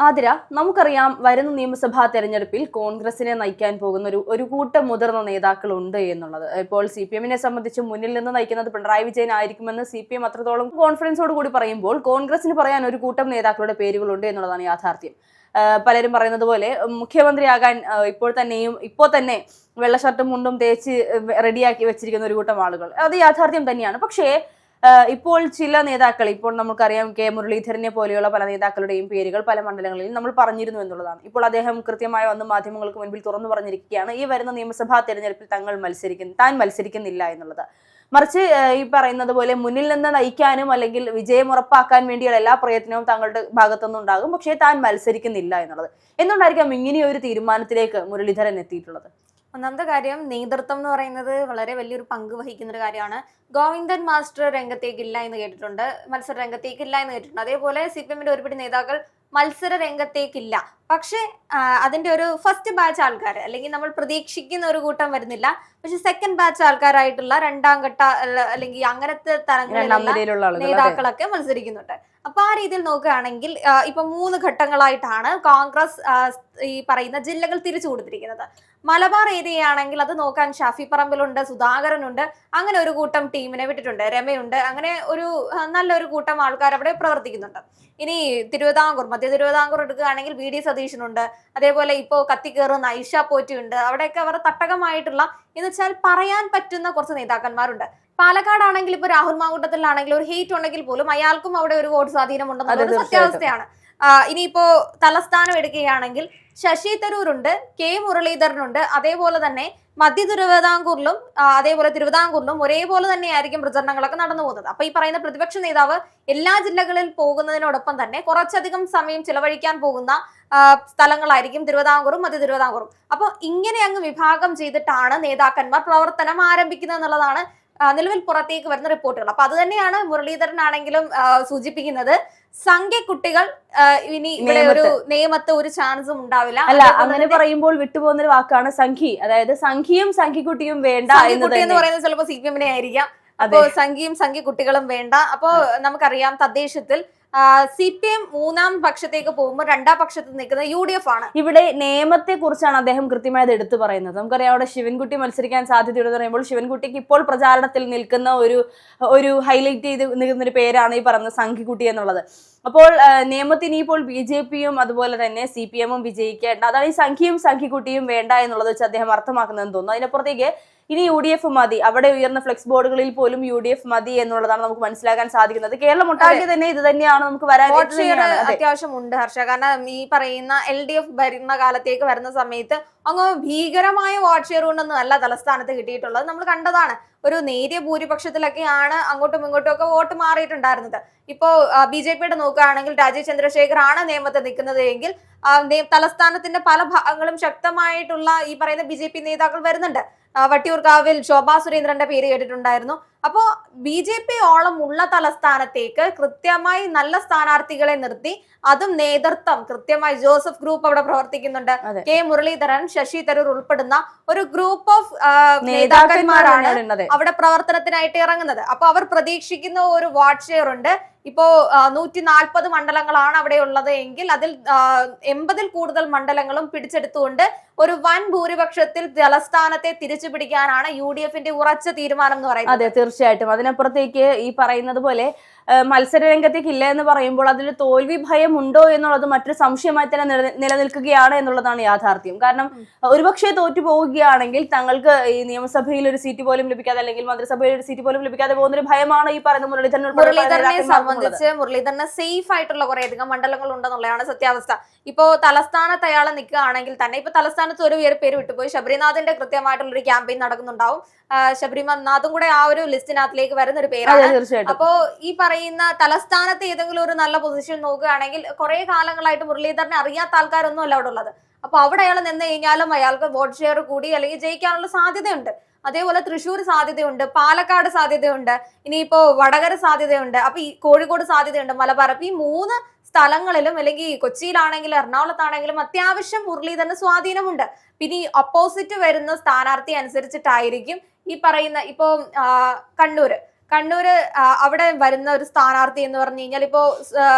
ആതിര, നമുക്കറിയാം വരുന്ന നിയമസഭാ തെരഞ്ഞെടുപ്പിൽ കോൺഗ്രസിനെ നയിക്കാൻ പോകുന്ന ഒരു കൂട്ടം മുതിർന്ന നേതാക്കളുണ്ട് എന്നുള്ളത്. ഇപ്പോൾ CPM-നെ സംബന്ധിച്ച് മുന്നിൽ നിന്ന് നയിക്കുന്നത് പിണറായി വിജയൻ ആയിരിക്കുമെന്ന് CPM അത്രത്തോളം കോൺഫിഡൻസോട് കൂടി പറയുമ്പോൾ കോൺഗ്രസിന് പറയാൻ ഒരു കൂട്ടം നേതാക്കളുടെ പേരുകളുണ്ട് എന്നുള്ളതാണ് യാഥാർത്ഥ്യം. പലരും പറയുന്നത് പോലെ മുഖ്യമന്ത്രിയാകാൻ ഇപ്പോൾ തന്നെ വെള്ള ഷർട്ടും മുണ്ടും തേച്ച് റെഡിയാക്കി വെച്ചിരിക്കുന്ന ഒരു കൂട്ടം ആളുകൾ, അത് യാഥാർത്ഥ്യം തന്നെയാണ്. പക്ഷേ ഇപ്പോൾ ചില നേതാക്കൾ, ഇപ്പോൾ നമുക്കറിയാം കെ മുരളീധരനെ പോലെയുള്ള പല നേതാക്കളുടെയും പേരുകൾ പല മണ്ഡലങ്ങളിൽ നമ്മൾ പറഞ്ഞിരുന്നു എന്നുള്ളതാണ്. ഇപ്പോൾ അദ്ദേഹം കൃത്യമായി വന്ന് മാധ്യമങ്ങൾക്ക് മുൻപിൽ തുറന്നു പറഞ്ഞിരിക്കുകയാണ് ഈ വരുന്ന നിയമസഭാ തെരഞ്ഞെടുപ്പിൽ താൻ മത്സരിക്കുന്നില്ല എന്നുള്ളത്. മറിച്ച് ഈ പറയുന്നത് പോലെ മുന്നിൽ നിന്ന് നയിക്കാനും അല്ലെങ്കിൽ വിജയം ഉറപ്പാക്കാൻ വേണ്ടിയുള്ള എല്ലാ പ്രയത്നവും തങ്ങളുടെ ഭാഗത്തുനിന്നും ഉണ്ടാകും, പക്ഷേ താൻ മത്സരിക്കുന്നില്ല എന്നുള്ളത്. എന്തുകൊണ്ടായിരിക്കാം ഇങ്ങനെയൊരു തീരുമാനത്തിലേക്ക് മുരളീധരൻ എത്തിയിട്ടുള്ളത്? ഒന്നാമത്തെ കാര്യം, നേതൃത്വം എന്ന് പറയുന്നത് വളരെ വലിയൊരു പങ്ക് വഹിക്കുന്ന ഒരു കാര്യമാണ്. ഗോവിന്ദൻ മാസ്റ്റർ രംഗത്തേക്കില്ല എന്ന് കേട്ടിട്ടുണ്ട്, മത്സര രംഗത്തേക്കില്ല എന്ന് കേട്ടിട്ടുണ്ട്. അതേപോലെ CPM-ന്റെ ഒരുപിടി നേതാക്കൾ മത്സര രംഗത്തേക്കില്ല. പക്ഷെ അതിന്റെ ഒരു ഫസ്റ്റ് ബാച്ച് ആൾക്കാർ, അല്ലെങ്കിൽ നമ്മൾ പ്രതീക്ഷിക്കുന്ന ഒരു കൂട്ടം വരുന്നില്ല. പക്ഷെ സെക്കൻഡ് ബാച്ച് ആൾക്കാരായിട്ടുള്ള രണ്ടാം ഘട്ട അല്ലെങ്കിൽ അങ്ങനത്തെ തരങ്ങളിലുള്ള നേതാക്കളൊക്കെ മത്സരിക്കുന്നുണ്ട്. അപ്പൊ ആ രീതിയിൽ നോക്കുകയാണെങ്കിൽ ഇപ്പൊ 3 ഘട്ടങ്ങളായിട്ടാണ് കോൺഗ്രസ് ഈ പറയുന്ന ജില്ലകൾ തിരിച്ചു കൊടുത്തിരിക്കുന്നത്. മലബാർ ഏരിയ ആണെങ്കിൽ അത് നോക്കാൻ ഷാഫി പറമ്പിലുണ്ട്, സുധാകരനുണ്ട്, അങ്ങനെ ഒരു കൂട്ടം ടീമിനെ വിട്ടിട്ടുണ്ട്, രമയുണ്ട്, അങ്ങനെ ഒരു നല്ലൊരു കൂട്ടം ആൾക്കാർ അവിടെ പ്രവർത്തിക്കുന്നുണ്ട്. ഇനി മധ്യ തിരുവിതാംകൂർ എടുക്കുകയാണെങ്കിൽ VD സതീശനുണ്ട്, അതേപോലെ ഇപ്പോ കത്തിക്കേറുന്ന ഐഷ പോറ്റിയുണ്ട്. അവിടെയൊക്കെ അവർ തട്ടകമായിട്ടുള്ള എന്ന് വെച്ചാൽ പറയാൻ പറ്റുന്ന കുറച്ച് നേതാക്കന്മാരുണ്ട്. പാലക്കാടാണെങ്കിൽ ഇപ്പൊ രാഹുൽ മാങ്കൂട്ടത്തിലാണെങ്കിൽ ഒരു ഹേറ്റ് ഉണ്ടെങ്കിൽ പോലും അയാൾക്കും അവിടെ ഒരു വോട്ട് സ്വാധീനം ഉണ്ടെന്നുള്ളത് സത്യാവസ്ഥയാണ്. ഇനിയിപ്പോ തലസ്ഥാനം എടുക്കുകയാണെങ്കിൽ ശശി തരൂരുണ്ട്, K മുരളീധരനുണ്ട്, അതേപോലെ തന്നെ മധ്യ തിരുവിതാംകൂറിലും അതേപോലെ തിരുവിതാംകൂറിലും ഒരേപോലെ തന്നെയായിരിക്കും പ്രചരണങ്ങളൊക്കെ നടന്നു പോകുന്നത്. അപ്പൊ ഈ പറയുന്ന പ്രതിപക്ഷ നേതാവ് എല്ലാ ജില്ലകളിൽ പോകുന്നതിനോടൊപ്പം തന്നെ കുറച്ചധികം സമയം ചിലവഴിക്കാൻ പോകുന്ന സ്ഥലങ്ങളായിരിക്കും തിരുവിതാംകൂറും മധ്യ തിരുവിതാംകൂറും. അപ്പൊ ഇങ്ങനെ അങ്ങ് വിഭാഗം ചെയ്തിട്ടാണ് നേതാക്കന്മാർ പ്രവർത്തനം ആരംഭിക്കുന്നത് എന്നുള്ളതാണ് നിലവിൽ പുറത്തേക്ക് വരുന്ന റിപ്പോർട്ടുകൾ. അപ്പൊ അത് തന്നെയാണ് മുരളീധരനാണെങ്കിലും സൂചിപ്പിക്കുന്നത്. സംഖ്യക്കുട്ടികൾ ഇനി ഇവിടെ ഒരു നിയമത്ത് ഒരു ചാൻസും ഉണ്ടാവില്ല. അല്ല, അങ്ങനെ പറയുമ്പോൾ വിട്ടുപോകുന്ന ഒരു വാക്കാണ് സംഖ്യ. അതായത് സംഖ്യയും സംഖ്യക്കുട്ടിയും വേണ്ട എന്ന് പറയുന്നത് ചിലപ്പോൾ CPM-നെ ആയിരിക്കാം. അപ്പോ സംഖ്യയും സംഖ്യക്കുട്ടികളും വേണ്ട. അപ്പോ നമുക്കറിയാം തദ്ദേശത്തിൽ CPM 3-ാം പക്ഷത്തേക്ക് പോകുമ്പോൾ 2-ാം പക്ഷത്ത് നിൽക്കുന്നത് UDF ആണ്. ഇവിടെ നിയമത്തെ കുറിച്ചാണ് അദ്ദേഹം കൃത്യമായത് എടുത്തു പറയുന്നത്. നമുക്കറിയാം അവിടെ ശിവൻകുട്ടി മത്സരിക്കാൻ സാധ്യതയുണ്ടെന്ന് പറയുമ്പോൾ ശിവൻകുട്ടിക്ക് ഇപ്പോൾ പ്രചാരണത്തിൽ നിൽക്കുന്ന ഒരു ഹൈലൈറ്റ് ചെയ്ത് നിൽക്കുന്ന ഒരു പേരാണ് ഈ പറയുന്ന സംഖ്യക്കുട്ടി എന്നുള്ളത്. അപ്പോൾ നിയമത്തിന് ഇപ്പോൾ BJP-യും അതുപോലെ തന്നെ CPM-ഉം വിജയിക്കേണ്ട, അതാണ് ഈ സംഖ്യയും സംഖ്യക്കുട്ടിയും വേണ്ട എന്നുള്ളത് വെച്ച് അദ്ദേഹം അർത്ഥമാക്കുന്നതെന്ന് തോന്നുന്നു. അതിനപ്പുറത്തേക്ക് ഇനി UDF മതി, അവിടെ ഉയർന്ന ഫ്ലെക്സ് ബോർഡുകളിൽ പോലും UDF മതി എന്നുള്ളതാണ് നമുക്ക് മനസ്സിലാക്കാൻ സാധിക്കുന്നത്. കേരളം ഒട്ടാകെ തന്നെ ഇത് തന്നെയാണ് നമുക്ക് അത്യാവശ്യം ഉണ്ട് ഹർഷ. കാരണം ഈ പറയുന്ന LDF ഭരണ കാലത്തേക്ക് വരുന്ന സമയത്ത് അങ്ങ് ഭീകരമായ വോട്ട് ഷെയർ കൊണ്ടൊന്നും അല്ല തലസ്ഥാനത്ത് കിട്ടിയിട്ടുള്ളത്. നമ്മൾ കണ്ടതാണ്. ഒരു നേരിയ ഭൂരിപക്ഷത്തിലൊക്കെയാണ് അങ്ങോട്ടും ഇങ്ങോട്ടും ഒക്കെ വോട്ട് മാറിയിട്ടുണ്ടായിരുന്നത്. ഇപ്പോ BJP-യുടെ നോക്കുകയാണെങ്കിൽ രാജീവ് ചന്ദ്രശേഖർ ആണ് നിയമത്ത് നിൽക്കുന്നത് എങ്കിൽ തലസ്ഥാനത്തിന്റെ പല ഭാഗങ്ങളും ശക്തമായിട്ടുള്ള ഈ പറയുന്ന BJP നേതാക്കൾ വരുന്നുണ്ട്. വട്ടിയൂർക്കാവിൽ ശോഭാ സുരേന്ദ്രന്റെ പേര് കേട്ടിട്ടുണ്ടായിരുന്നു. അപ്പോ BJP ഓളം ഉള്ള തലസ്ഥാനത്തേക്ക് കൃത്യമായി നല്ല സ്ഥാനാർത്ഥികളെ നിർത്തി, അതും നേതൃത്വം കൃത്യമായി ജോസഫ് ഗ്രൂപ്പ് അവിടെ പ്രവർത്തിക്കുന്നുണ്ട്. K മുരളീധരൻ, ശശി തരൂർ ഉൾപ്പെടുന്ന ഒരു ഗ്രൂപ്പ് ഓഫ് നേതാക്കന്മാരാണ് അവിടെ പ്രവർത്തനത്തിനായിട്ട് ഇറങ്ങുന്നത്. അപ്പൊ അവർ പ്രതീക്ഷിക്കുന്ന ഒരു വാട്ട് ഷെയർ ഉണ്ട്. ഇപ്പോ 140 മണ്ഡലങ്ങളാണ് അവിടെ ഉള്ളത് എങ്കിൽ അതിൽ 80-ൽ കൂടുതൽ മണ്ഡലങ്ങളും പിടിച്ചെടുത്തുകൊണ്ട് ഒരു വൻ ഭൂരിപക്ഷത്തിൽ തലസ്ഥാനത്തെ തിരിച്ചു പിടിക്കാനാണ് UDF-ന്റെ ഉറച്ച തീരുമാനം എന്ന് പറയുന്നത്. അതെ, തീർച്ചയായിട്ടും. അതിനപ്പുറത്തേക്ക് ഈ പറയുന്നത് പോലെ മത്സര രംഗത്തേക്ക് ഇല്ല എന്ന് പറയുമ്പോൾ അതിൽ തോൽവി ഭയം ഉണ്ടോ എന്നുള്ളത് മറ്റൊരു സംശയമായി തന്നെ നിലനിൽക്കുകയാണ് എന്നുള്ളതാണ് യാഥാർത്ഥ്യം. കാരണം ഒരുപക്ഷെ തോറ്റു പോവുകയാണെങ്കിൽ തങ്ങൾക്ക് ഈ നിയമസഭയിൽ ഒരു സീറ്റ് പോലും ലഭിക്കാതെ അല്ലെങ്കിൽ മന്ത്രിസഭയിൽ ഒരു സീറ്റ് പോലും ലഭിക്കാതെ പോകുന്ന ഒരു ഭയമാണ് ഈ പറയുന്ന മുരളീധരനെ സംബന്ധിച്ച്. മുരളീധരന് സേഫ് ആയിട്ടുള്ള കുറേയധികം മണ്ഡലങ്ങൾ ഉണ്ടെന്നുള്ളതാണ് സത്യാവസ്ഥ. ഇപ്പോ തലസ്ഥാനത്ത് അയാൾ നിൽക്കുകയാണെങ്കിൽ തന്നെ ഇപ്പൊ തലസ്ഥാനത്ത് ഒരു പേര് വിട്ടുപോയി, ശബരിനാഥിന്റെ കൃത്യമായിട്ടുള്ള ഒരു ക്യാമ്പയിൻ നടക്കുന്നുണ്ടാവും. ശബരിനാഥും കൂടെ ആ ഒരു ലിസ്റ്റിനകത്തിലേക്ക് വരുന്ന ഒരു പേരാണ്. അപ്പോ ഈ പറയുന്ന തലസ്ഥാനത്ത് ഏതെങ്കിലും ഒരു നല്ല പൊസിഷൻ നോക്കുകയാണെങ്കിൽ കുറെ കാലങ്ങളായിട്ട് മുരളീധരനെ അറിയാത്ത ആൾക്കാരൊന്നും അല്ല അവിടെ ഉള്ളത്. അപ്പൊ അവിടെ അയാൾ നിന്ന് കഴിഞ്ഞാലും അയാൾക്ക് വോട്ട് ഷെയർ കൂടി അല്ലെങ്കിൽ ജയിക്കാനുള്ള സാധ്യതയുണ്ട്. അതേപോലെ തൃശ്ശൂർ സാധ്യതയുണ്ട്, പാലക്കാട് സാധ്യതയുണ്ട്, ഇനിയിപ്പോ വടകര സാധ്യതയുണ്ട്, അപ്പൊ ഈ കോഴിക്കോട് സാധ്യതയുണ്ട്, മലബാർ. അപ്പൊ ഈ 3 സ്ഥലങ്ങളിലും അല്ലെങ്കിൽ കൊച്ചിയിലാണെങ്കിലും എറണാകുളത്താണെങ്കിലും അത്യാവശ്യം മുരളീധരന് സ്വാധീനമുണ്ട്. പിന്നെ ഈ ഓപ്പോസിറ്റ് വരുന്ന സ്ഥാനാർത്ഥി അനുസരിച്ചിട്ടായിരിക്കും ഈ പറയുന്ന ഇപ്പോ കണ്ണൂര് അവിടെ വരുന്ന ഒരു സ്ഥാനാർത്ഥി എന്ന് പറഞ്ഞു കഴിഞ്ഞാൽ ഇപ്പോ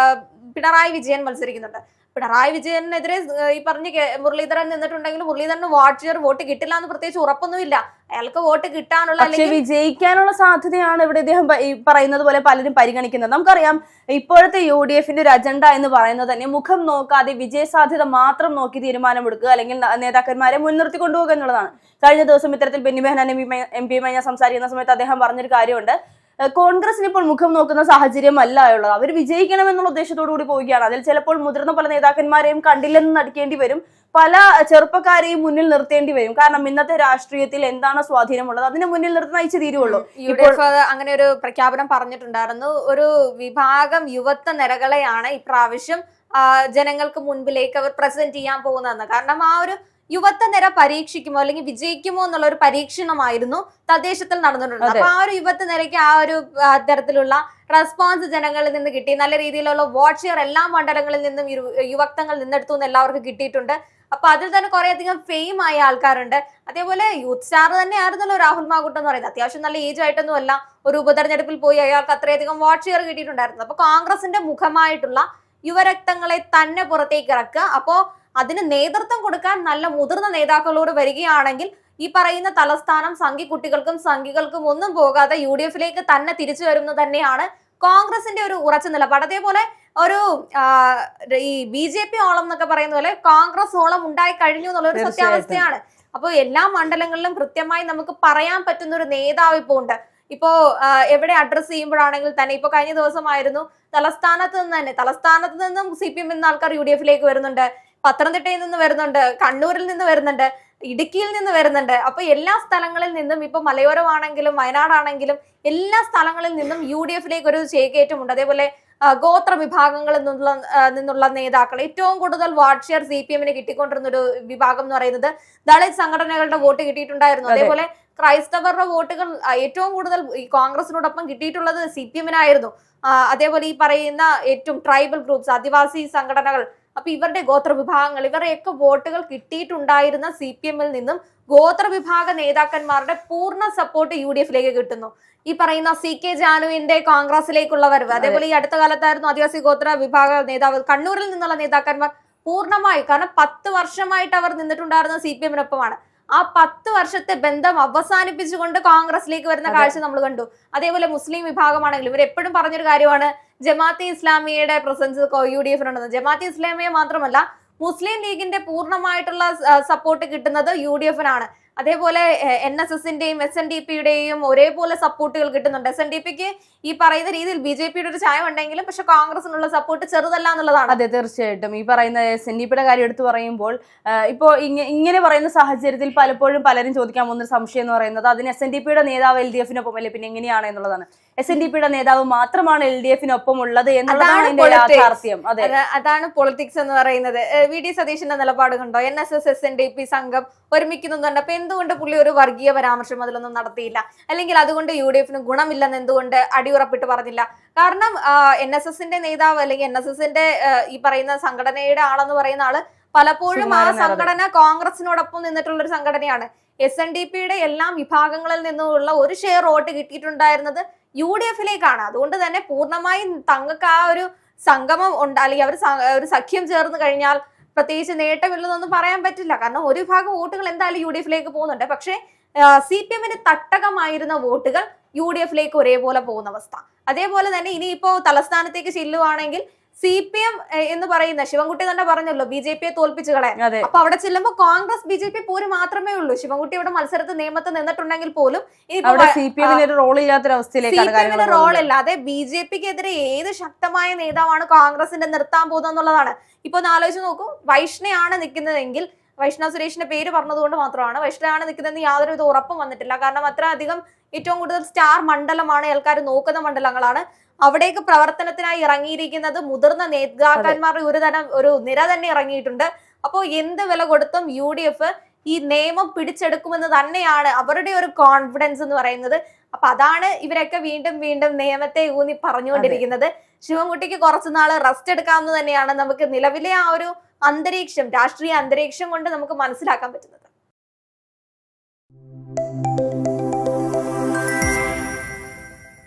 പിണറായി വിജയൻ മത്സരിക്കുന്നുണ്ട്. പിണറായി വിജയനെതിരെ ഈ പറഞ്ഞ മുരളീധരൻ നിന്നിട്ടുണ്ടെങ്കിൽ മുരളീധരന് വോട്ട് കിട്ടില്ല എന്ന് പ്രത്യേകിച്ച് ഉറപ്പൊന്നുമില്ല. അയാൾക്ക് വോട്ട് കിട്ടാനുള്ള പക്ഷേ വിജയിക്കാനുള്ള സാധ്യതയാണ് ഇവിടെ ഇദ്ദേഹം ഈ പറയുന്നത് പോലെ പലരും പരിഗണിക്കുന്നത്. നമുക്കറിയാം ഇപ്പോഴത്തെ UDF-ന്റെ ഒരു അജണ്ട എന്ന് പറയുന്നത് തന്നെ മുഖം നോക്കാതെ വിജയ സാധ്യത മാത്രം നോക്കി തീരുമാനമെടുക്കുക, അല്ലെങ്കിൽ നേതാക്കന്മാരെ മുൻനിർത്തി കൊണ്ടുപോകുക എന്നുള്ളതാണ്. കഴിഞ്ഞ ദിവസം ഇത്തരത്തിൽ ബെന്നി ബെഹനാൻ MP ഞാൻ സംസാരിക്കുന്ന സമയത്ത് അദ്ദേഹം പറഞ്ഞൊരു കാര്യമുണ്ട്, കോൺഗ്രസിന് ഇപ്പോൾ മുഖം നോക്കുന്ന സാഹചര്യം അല്ല ഉള്ളത്, അവർ വിജയിക്കണം എന്നുള്ള ഉദ്ദേശത്തോടു കൂടി പോവുകയാണ്. അതിൽ ചിലപ്പോൾ മുതിർന്ന പല നേതാക്കന്മാരെയും കണ്ടില്ലെന്ന് നടിക്കേണ്ടി വരും, പല ചെറുപ്പക്കാരെയും മുന്നിൽ നിർത്തേണ്ടി വരും. കാരണം ഇന്നത്തെ രാഷ്ട്രീയത്തിൽ എന്താണ് സ്വാധീനമുള്ളത് അതിന് മുന്നിൽ നിർത്തി നയിച്ചു തീരുവുള്ളൂ. അങ്ങനെ ഒരു പ്രഖ്യാപനം പറഞ്ഞിട്ടുണ്ടായിരുന്നു. ഒരു വിഭാഗം യുവത്വ നിരകളെയാണ് ഇപ്രാവശ്യം ജനങ്ങൾക്ക് മുൻപിലേക്ക് അവർ പ്രസന്റ് ചെയ്യാൻ പോകുന്നതെന്ന്. കാരണം ആ ഒരു യുവത്വ നിര പരീക്ഷിക്കുമോ അല്ലെങ്കിൽ വിജയിക്കുമോ എന്നുള്ള ഒരു പരീക്ഷണമായിരുന്നു തദ്ദേശത്തിൽ നടന്നിട്ടുണ്ട്. അപ്പൊ ആ ഒരു യുവത്വ നിരയ്ക്ക് ആ ഒരു തരത്തിലുള്ള റെസ്പോൺസ് ജനങ്ങളിൽ നിന്ന് കിട്ടി. നല്ല രീതിയിലുള്ള വോട്ട് ഷെയർ എല്ലാ മണ്ഡലങ്ങളിൽ നിന്നും യുവത്വങ്ങൾ നിന്നെടുത്തു എന്ന് എല്ലാവർക്കും കിട്ടിയിട്ടുണ്ട്. അപ്പൊ അതിൽ തന്നെ കുറെ അധികം ഫെയിം ആയ ആൾക്കാരുണ്ട്. അതേപോലെ യൂത്ത് സ്റ്റാർ തന്നെ ആയിരുന്നല്ലോ രാഹുൽ മാങ്കൂട്ടം എന്ന് പറയുന്നത്. അത്യാവശ്യം നല്ല ഏജ് ആയിട്ടൊന്നും അല്ല, ഒരു ഉപതെരഞ്ഞെടുപ്പിൽ പോയി അയാൾക്ക് അത്രയധികം വോട്ട് ഷെയർ കിട്ടിയിട്ടുണ്ടായിരുന്നു. അപ്പൊ കോൺഗ്രസിന്റെ മുഖമായിട്ടുള്ള യുവരക്തങ്ങളെ തന്നെ പുറത്തേക്ക് ഇറക്കുക. അപ്പോ അതിന് നേതൃത്വം കൊടുക്കാൻ നല്ല മുതിർന്ന നേതാക്കളോട് വരികയാണെങ്കിൽ ഈ പറയുന്ന തലസ്ഥാനം സംഘിക്കുട്ടികൾക്കും സംഘികൾക്കും ഒന്നും പോകാതെ UDF-ലേക്ക് തന്നെ തിരിച്ചു വരുന്നത് തന്നെയാണ് കോൺഗ്രസിന്റെ ഒരു ഉറച്ച നിലപാട്. അതേപോലെ ഒരു ഈ BJP ഓളം എന്നൊക്കെ പറയുന്ന പോലെ കോൺഗ്രസ് ഓളം ഉണ്ടായി കഴിഞ്ഞു എന്നുള്ള ഒരു സത്യാവസ്ഥയാണ്. അപ്പോൾ എല്ലാ മണ്ഡലങ്ങളിലും കൃത്യമായി നമുക്ക് പറയാൻ പറ്റുന്ന ഒരു നേതാവ് ഇപ്പോൾ ഉണ്ട്. ഇപ്പോ എവിടെ അഡ്രസ് ചെയ്യുമ്പോഴാണെങ്കിൽ തന്നെ ഇപ്പൊ കഴിഞ്ഞ ദിവസമായിരുന്നു തലസ്ഥാനത്ത് നിന്നും CPM എന്ന ആൾക്കാർ UDF-ലേക്ക് വരുന്നുണ്ട്, പത്തനംതിട്ടയിൽ നിന്ന് വരുന്നുണ്ട്, കണ്ണൂരിൽ നിന്ന് വരുന്നുണ്ട്, ഇടുക്കിയിൽ നിന്ന് വരുന്നുണ്ട്. അപ്പൊ എല്ലാ സ്ഥലങ്ങളിൽ നിന്നും ഇപ്പൊ മലയോരമാണെങ്കിലും വയനാടാണെങ്കിലും എല്ലാ സ്ഥലങ്ങളിൽ നിന്നും UDF-ലേക്ക് ഒരു ചേക്കേറ്റമുണ്ട്. അതേപോലെ ഗോത്ര വിഭാഗങ്ങളിൽ നിന്നുള്ള നേതാക്കൾ ഏറ്റവും കൂടുതൽ വോട്ട് ഷെയർ CPM-ന് കിട്ടിക്കൊണ്ടിരുന്ന ഒരു വിഭാഗം എന്ന് പറയുന്നത് ദളിത് സംഘടനകളുടെ വോട്ട് കിട്ടിയിട്ടുണ്ടായിരുന്നു. അതേപോലെ ക്രൈസ്തവരുടെ വോട്ടുകൾ ഏറ്റവും കൂടുതൽ ഈ കോൺഗ്രസിനോടൊപ്പം കിട്ടിയിട്ടുള്ളത് CPM-നായിരുന്നു. അതേപോലെ ഈ പറയുന്ന ഏറ്റവും ട്രൈബൽ ഗ്രൂപ്പ്സ്, ആദിവാസി സംഘടനകൾ, അപ്പൊ ഇവരുടെ ഗോത്ര വിഭാഗങ്ങൾ, ഇവരുടെയൊക്കെ വോട്ടുകൾ കിട്ടിയിട്ടുണ്ടായിരുന്ന CPM-ൽ നിന്നും ഗോത്രവിഭാഗ നേതാക്കന്മാരുടെ പൂർണ്ണ സപ്പോർട്ട് UDF-ലേക്ക് കിട്ടുന്നു. ഈ പറയുന്ന CK ജാനുവിന്റെ കോൺഗ്രസിലേക്കുള്ള വരവ്, അതേപോലെ ഈ അടുത്ത കാലത്തായിരുന്നു ആദിവാസി ഗോത്ര വിഭാഗ നേതാവ് കണ്ണൂരിൽ നിന്നുള്ള നേതാക്കന്മാർ പൂർണ്ണമായി, കാരണം 10 വർഷമായിട്ട് അവർ നിന്നിട്ടുണ്ടായിരുന്ന CPM-നൊപ്പമാണ്. ആ 10 വർഷത്തെ ബന്ധം അവസാനിപ്പിച്ചുകൊണ്ട് കോൺഗ്രസിലേക്ക് വരുന്ന കാഴ്ച നമ്മൾ കണ്ടു. അതേപോലെ മുസ്ലിം വിഭാഗമാണെങ്കിലും ഇവർ എപ്പോഴും പറഞ്ഞൊരു കാര്യമാണ് ജമാഅത്തെ ഇസ്ലാമിയുടെ പ്രസൻസ് UDF-നുണ്ടെന്ന്. ജമാഅത്തെ ഇസ്ലാമിയെ മാത്രമല്ല മുസ്ലിം ലീഗിന്റെ പൂർണ്ണമായിട്ടുള്ള സപ്പോർട്ട് കിട്ടുന്നത് UDF-നാണ്. അതേപോലെ NSS-ന്റെയും SNDP-യുടെയും ഒരേപോലെ സപ്പോർട്ടുകൾ കിട്ടുന്നുണ്ട്. SNDP-ക്ക് ഈ പറയുന്ന രീതിയിൽ BJP-യുടെ ഒരു ചായം ഉണ്ടെങ്കിലും പക്ഷെ കോൺഗ്രസിനുള്ള സപ്പോർട്ട് ചെറുതല്ല എന്നുള്ളതാണ്. അതെ, തീർച്ചയായിട്ടും. ഈ പറയുന്ന SNDP-യുടെ കാര്യം എടുത്തു പറയുമ്പോൾ ഇപ്പോ ഇങ്ങനെ പറയുന്ന സാഹചര്യത്തിൽ പലപ്പോഴും പലരും ചോദിക്കാൻ പോകുന്ന സംശയം എന്ന് പറയുന്നത് അതിന് SNDP-യുടെ നേതാവ് LDF-നൊപ്പം അല്ലെ പിന്നെ എങ്ങനെയാണ് എന്നുള്ളതാണ്. SNDP-യുടെ നേതാവ് മാത്രമാണ് LDF-നൊപ്പം ഉള്ളത് എന്നുള്ളതാണ് യാഥാർത്ഥ്യം. അതാണ് പൊളിറ്റിക്സ് എന്ന് പറയുന്നത്. VD സതീശന്റെ നിലപാട് കണ്ടോ? NSS SNDP സംഘം ഒരുമിക്കുന്നുണ്ട്. അപ്പൊ എന്തുകൊണ്ട് പുള്ളി ഒരു വർഗീയ പരാമർശം അതിലൊന്നും നടത്തിയില്ല? അല്ലെങ്കിൽ അതുകൊണ്ട് UDF-ന് ഗുണമില്ലെന്ന് എന്തുകൊണ്ട് അടിയുറപ്പിട്ട് പറഞ്ഞില്ല? കാരണം NSS-ന്റെ നേതാവ് അല്ലെങ്കിൽ NSS-ന്റെ ഈ പറയുന്ന സംഘടനയുടെ ആളെന്ന് പറയുന്ന ആള് പലപ്പോഴും ആ സംഘടന കോൺഗ്രസിനോടൊപ്പം നിന്നിട്ടുള്ള ഒരു സംഘടനയാണ്. SNDP-യുടെ എല്ലാ വിഭാഗങ്ങളിൽ നിന്നുള്ള ഒരു ഷെയർ വോട്ട് കിട്ടിയിട്ടുണ്ടായിരുന്നത് UDF-ലേക്കാണ്. അതുകൊണ്ട് തന്നെ പൂർണ്ണമായും തങ്ങൾക്ക് ആ ഒരു സംഗമം ഉണ്ട്, അല്ലെങ്കിൽ അവർ ഒരു സഖ്യം ചേർന്ന് കഴിഞ്ഞാൽ പ്രത്യേകിച്ച് നേട്ടമില്ലെന്നൊന്നും പറയാൻ പറ്റില്ല. കാരണം ഒരു വിഭാഗം വോട്ടുകൾ എന്തായാലും UDF-ലേക്ക് പോകുന്നുണ്ട്. പക്ഷേ CPM-ന് തട്ടകമായിരുന്ന വോട്ടുകൾ UDF-ലേക്ക് ഒരേപോലെ പോകുന്ന അവസ്ഥ. അതേപോലെ തന്നെ ഇനിയിപ്പോ തലസ്ഥാനത്തേക്ക് ചെല്ലുവാണെങ്കിൽ CPM എന്ന് പറയുന്ന ശിവൻകുട്ടി തന്നെ പറഞ്ഞല്ലോ BJP-യെ തോൽപ്പിച്ചു കളയാൻ. അപ്പൊ അവിടെ ചെല്ലുമ്പോ കോൺഗ്രസ് BJP പോര് മാത്രമേ ഉള്ളൂ. ശിവൻകുട്ടി ഇവിടെ മത്സരത്തിൽ നിയമത്ത് നിന്നിട്ടുണ്ടെങ്കിൽ പോലും CPM-ന് റോൾ ഇല്ലാതെ BJP-ക്കെതിരെ ഏത് ശക്തമായ നേതാവാണ് കോൺഗ്രസിന്റെ നിർത്താൻ പോകുന്നത് എന്നുള്ളതാണ്. ഇപ്പൊ ഒന്ന് ആലോചിച്ച് നോക്കൂ, വൈഷ്ണയാണ് നിൽക്കുന്നതെങ്കിൽ, വൈഷ്ണവ് സുരേഷിന്റെ പേര് പറഞ്ഞതുകൊണ്ട് മാത്രമാണ്, വൈഷ്ണയാണ് നിൽക്കുന്നതെന്ന് യാതൊരു വിധ ഉറപ്പും വന്നിട്ടില്ല. കാരണം അത്ര അധികം ഏറ്റവും കൂടുതൽ സ്റ്റാർ മണ്ഡലമാണ്, ആൾക്കാർ നോക്കുന്ന മണ്ഡലങ്ങളാണ്. അവിടേക്ക് പ്രവർത്തനത്തിനായി ഇറങ്ങിയിരിക്കുന്നത് മുതിർന്ന നേതാക്കന്മാരുടെ ഒരു നിര തന്നെ ഇറങ്ങിയിട്ടുണ്ട്. അപ്പോൾ എന്ത് വില കൊടുത്തും UDF ഈ നിയമം പിടിച്ചെടുക്കുമെന്ന് തന്നെയാണ് അവരുടെ ഒരു കോൺഫിഡൻസ് എന്ന് പറയുന്നത്. അപ്പൊ അതാണ് ഇവരൊക്കെ വീണ്ടും വീണ്ടും നിയമത്തെ ഊന്നി പറഞ്ഞുകൊണ്ടിരിക്കുന്നത്. ശിവൻകുട്ടിക്ക് കുറച്ചുനാള് റെസ്റ്റ് എടുക്കാമെന്ന് തന്നെയാണ് നമുക്ക് നിലവിലെ ആ ഒരു അന്തരീക്ഷം, രാഷ്ട്രീയ അന്തരീക്ഷം കൊണ്ട് നമുക്ക് മനസ്സിലാക്കാൻ പറ്റുന്നത്.